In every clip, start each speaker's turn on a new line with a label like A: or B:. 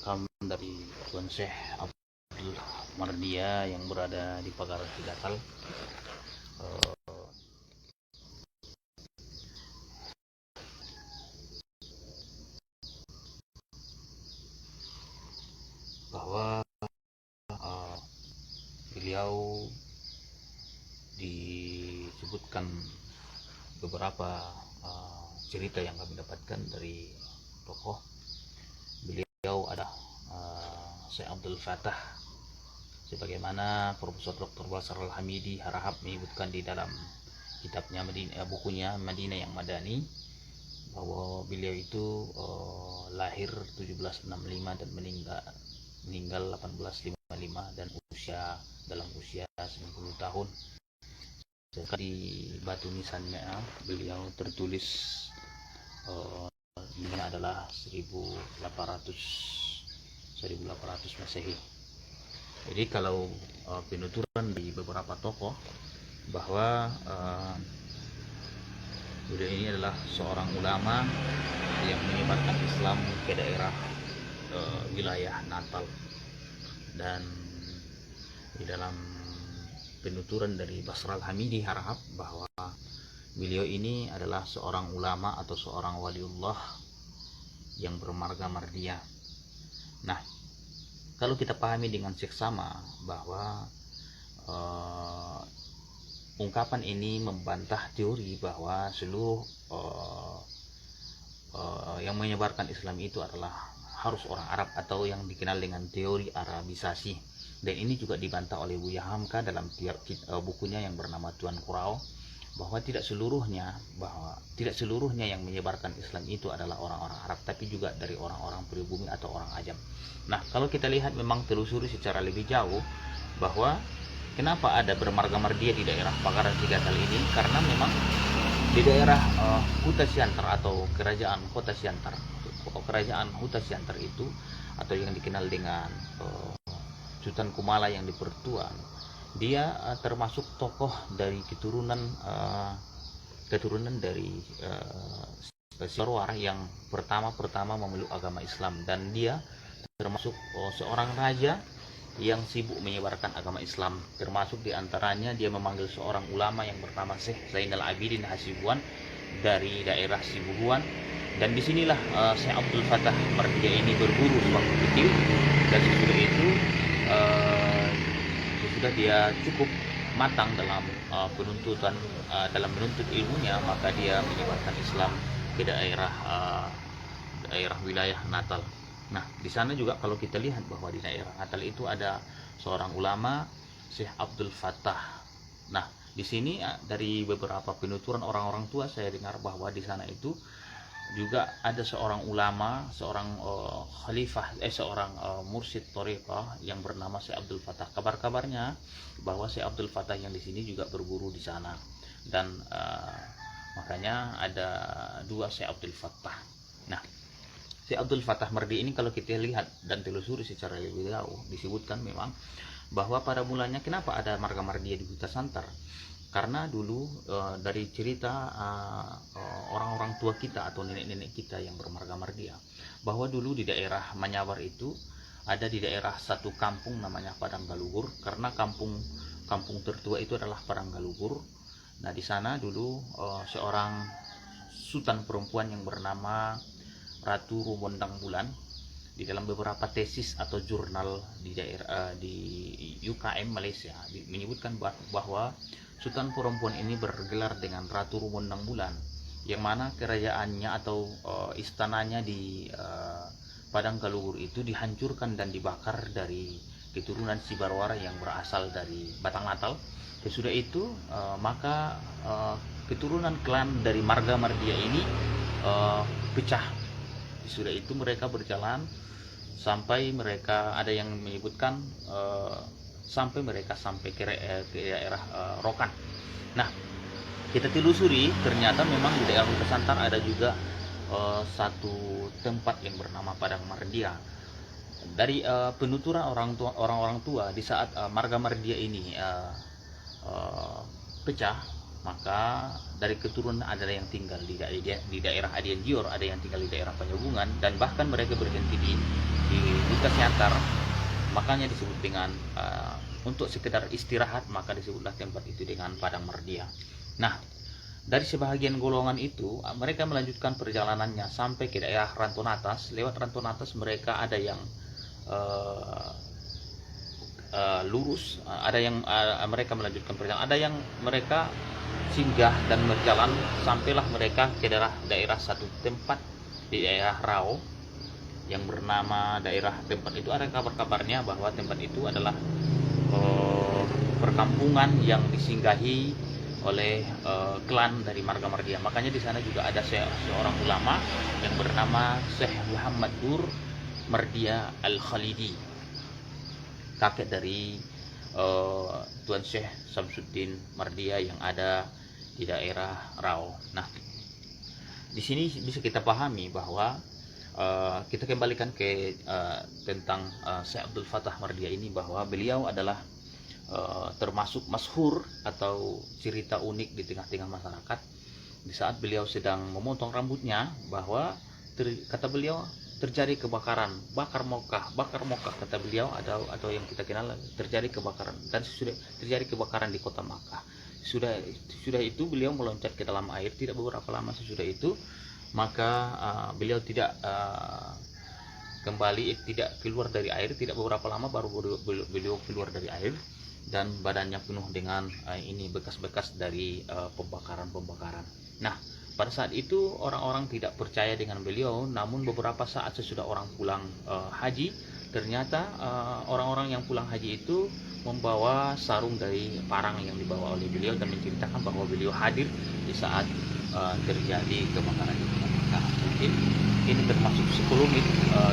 A: makam dari Tuan Syekh Abdul Mardia yang berada di Pagar Sidatal. Bahwa beliau disebutkan beberapa cerita yang kami dapatkan dari tokoh beliau ada Syekh Abdul Fattah, sebagaimana Profesor Dr. Basar Al-Hamidi Harahap menyebutkan di dalam kitabnya bukunya Madinah yang Madani, bahwa beliau itu lahir 1765 dan meninggal 1855 dan dalam usia 90 tahun. Di batu nisannya beliau tertulis ini adalah 1800 Masehi. Jadi kalau penuturan di beberapa tokoh bahwa beliau ini adalah seorang ulama yang menyebarkan Islam ke daerah wilayah Natal, dan di dalam penuturan dari Basar Al-Hamidi Harahap bahwa beliau ini adalah seorang ulama atau seorang waliullah yang bermarga Mardia. Nah, kalau kita pahami dengan seksama bahwa ungkapan ini membantah teori bahwa seluruh yang menyebarkan Islam itu adalah harus orang Arab atau yang dikenal dengan teori Arabisasi. Dan ini juga dibantah oleh Buya Hamka dalam bukunya yang bernama Tuan Kurau, bahwa tidak seluruhnya yang menyebarkan Islam itu adalah orang-orang Arab, tapi juga dari orang-orang pribumi atau orang Ajam. Nah, kalau kita lihat memang telusuri secara lebih jauh bahwa kenapa ada bermarga Mardia di daerah Pagaran Sidatal ini, karena memang di daerah Huta Siantar atau kerajaan Kota Siantar, kerajaan Huta Siantar itu, atau yang dikenal dengan Sultan Kumala yang di Pertuan, dia termasuk tokoh dari keturunan dari Sarwar yang pertama memeluk agama Islam, dan dia termasuk seorang raja yang sibuk menyebarkan agama Islam. Termasuk diantaranya dia memanggil seorang ulama yang bernama Syekh Zainal Abidin Hasibuan dari daerah Sibuhuan, dan disinilah Syekh Abdul Fattah Mardia ini berguru sewaktu kecil, dan sesudah itu sudah dia cukup matang dalam dalam menuntut ilmunya, maka dia menyebarkan Islam ke daerah wilayah Natal. Nah, di sana juga kalau kita lihat bahwa di daerah Natal itu ada seorang ulama, Syekh Abdul Fattah. Nah, di sini dari beberapa penuturan orang-orang tua saya dengar bahwa di sana itu juga ada seorang ulama, seorang mursyid thariqah yang bernama Syekh Abdul Fattah. Kabar-kabarnya bahwa Syekh Abdul Fattah yang di sini juga berguru di sana, dan makanya ada dua Syekh Abdul Fattah. Nah, Syekh Abdul Fattah Mardi ini kalau kita lihat dan telusuri secara lebih jauh, disebutkan memang bahwa pada mulanya kenapa ada marga Mardia di Huta Siantar, karena dulu dari cerita orang-orang tua kita atau nenek-nenek kita yang bermarga Mardia, bahwa dulu di daerah Manyawar itu ada di daerah satu kampung namanya Padang Galugur, karena kampung tertua itu adalah Padang Galugur. Nah, di sana dulu seorang sultan perempuan yang bernama Ratu Rumondang Bulan, di dalam beberapa tesis atau jurnal di daerah di UKM Malaysia menyebutkan bahwa sultan perempuan ini bergelar dengan Ratu Rumondang Bulan, yang mana kerajaannya atau istananya di Padang Galugur itu dihancurkan dan dibakar dari keturunan Sibarwara yang berasal dari Batang Natal. Sesudah itu maka keturunan klan dari marga Mardia ini pecah. Sudah itu mereka berjalan sampai mereka ada yang menyebutkan sampai ke daerah Rokan. Nah, kita telusuri ternyata memang di daerah Huta Siantar ada juga satu tempat yang bernama Padang Mardia. Dari penuturan orang tua di saat marga Mardia ini pecah, Maka dari keturunan ada yang tinggal di daerah Adian Dior, ada yang tinggal di daerah Panjabungan, dan bahkan mereka berhenti di Duta Siantar. Makanya disebut dengan untuk sekedar istirahat, maka disebutlah tempat itu dengan Padang Mardia. Nah, dari sebahagian golongan itu mereka melanjutkan perjalanannya sampai ke daerah Rantonatas. Lewat Rantonatas mereka ada yang lurus, ada yang mereka melanjutkan perjalanan, ada yang mereka singgah dan berjalan sampailah mereka ke daerah satu tempat di daerah Rao yang bernama daerah tempat itu. Ada kabar-kabarnya bahwa tempat itu adalah perkampungan yang disinggahi oleh klan dari Marga Mardia. Makanya di sana juga ada seorang ulama yang bernama Syekh Muhammad Dur Mardia Al-Khalidi, kakek dari Tuan Syekh Samsuddin Mardia yang ada di daerah Rao. Nah, di sini bisa kita pahami bahwa kita kembalikan ke tentang Syekh Abdul Fattah Mardia ini, bahwa beliau adalah termasuk masyhur atau cerita unik di tengah-tengah masyarakat. Di saat beliau sedang memotong rambutnya, bahwa kata beliau terjadi kebakaran, bakar Mokkah kata beliau, atau yang kita kenal terjadi kebakaran, dan sudah terjadi kebakaran di kota Makkah. Sudah itu beliau meloncat ke dalam air. Tidak beberapa lama sesudah itu, maka beliau tidak tidak keluar dari air. Tidak beberapa lama baru beliau keluar dari air, dan badannya penuh dengan bekas-bekas dari pembakaran. Nah, pada saat itu orang-orang tidak percaya dengan beliau. Namun beberapa saat sesudah orang pulang haji, ternyata orang-orang yang pulang haji itu membawa sarung dari parang yang dibawa oleh beliau, dan menceritakan bahwa beliau hadir di saat terjadi kebakaran di kota Makkah. Mungkin ini termasuk psikologis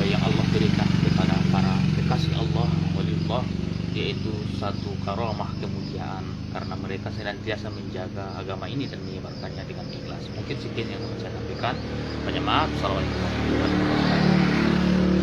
A: yang Allah berikan kepada para kekasih Allah, waliullah, yaitu satu karamah kemuliaan, karena mereka senantiasa menjaga agama ini dan menyebarkannya dengan ikhlas. Mungkin sekian yang saya sampaikan. Banyak maaf. Assalamualaikum warahmatullahi wabarakatuh.